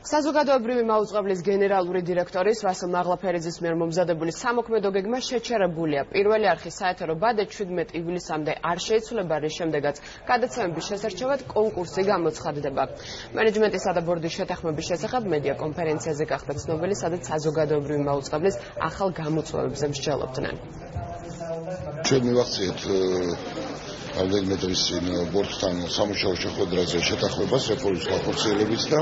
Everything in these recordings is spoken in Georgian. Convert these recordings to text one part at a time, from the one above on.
საზოგადოებრივი მაუწყებლის გენერალური დირექტორის ვასილ მაღლაფერიძის მიერ მომზადებული სამოქმედო გეგმა შეჩერებულია. პირველი არხის საეთერო ბადე 17 ივლისამდე არ შეიცვლება, რის შემდეგაც გადაცემების შესარჩევად კონკურსი გამოცხადდება. მენეჯმენტისა და ბორდის შეთანხმების შესახებ მედია კონფერენციაზე გახდა ცნობილი, სადაც საზოგადოებრივი მაუწყებლის ახალ გამოწვევებზე მსჯელობდნენ. ჩვენ მივახციეთ რამდენიმე დღის წინ ბორდთან სამუშაო შეხვედრაზე შეთანხმებას რეფორმის განხორციელების და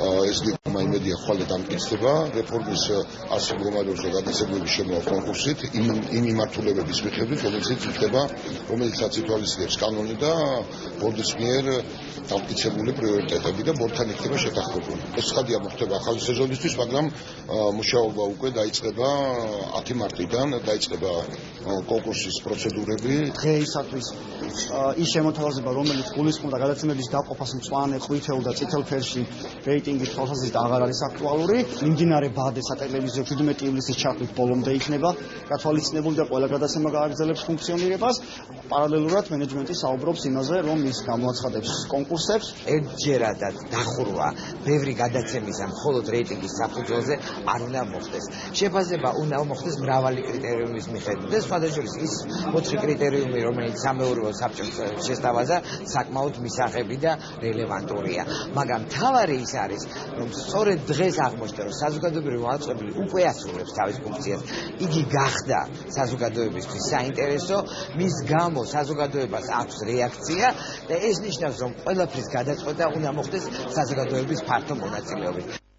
ეს გეგმა იმედია ხვალე დამტკიცდება რეფორმის ასე მდგომარეობის გადაცემების შემოვა კონკურსით იმ მიმართულებების მიხედვით, რომელიცაც ითვალისწინებს კანონი და ბორდის მიერ დამტკიცებული პრიორიტეტები და ბორდთან იქნება შეთანხმებული. ეს ცხადია მოხდება ახალი სეზონისთვის, მაგრამ მუშაობა უკვე დაიწყება 10 მარტიდან დაიწყება კონკურსის პროცედურები. დღეისათვის ის შემოთავაზება, რომელიც გულისხმობდა გადაცემების დაყოფას მწვანე, ყვითელ და წითელ ფერში რეიტინგის თვალსაზრისით აღარ არის აქტუალური. მიმდინარე ბადე სატელევიზიო 17 ივლისის ჩათვლით ბოლომდე იქნება გათვალისწინებული და ყველა გადაცემა გააგრძელებს ფუნქციონირებას. პარალელურად მენეჯმენტი საუბრობს იმაზე, რომ ის გამოაცხადებს კონკურსებს. ერთჯერადად დახურვა ბევრი გადაცემისა მხოლოდ რეიტინგის საფუძველზე არ უნდა მოხდეს. შეფასება უნდა მოხდეს მრავალი კრიტერიუმის მიხედვით. და სხვადასხვა ის 4 კრიტერიუმი, რომელიც სამეურვეო საბჭოს შესთავაზა, საკმაოდ მისაღები და რელევანტურია. მაგრამ თავარი ის არის, რომ სწორედ დღეს აღმოჩნდა, რომ საზოგადოებრივი მაუწყებელი უკვე ასრულებს თავის ფუნქციას. იგი გახდა საზოგადოებისთვის საინტერესო, მის გამო საზოგადოებას აქვს რეაქცია და ეს ნიშნავს, რომ ყველაფრის გადაწყვეტა უნდა მოხდეს საზოგადოების ფართო მონაწილეობით.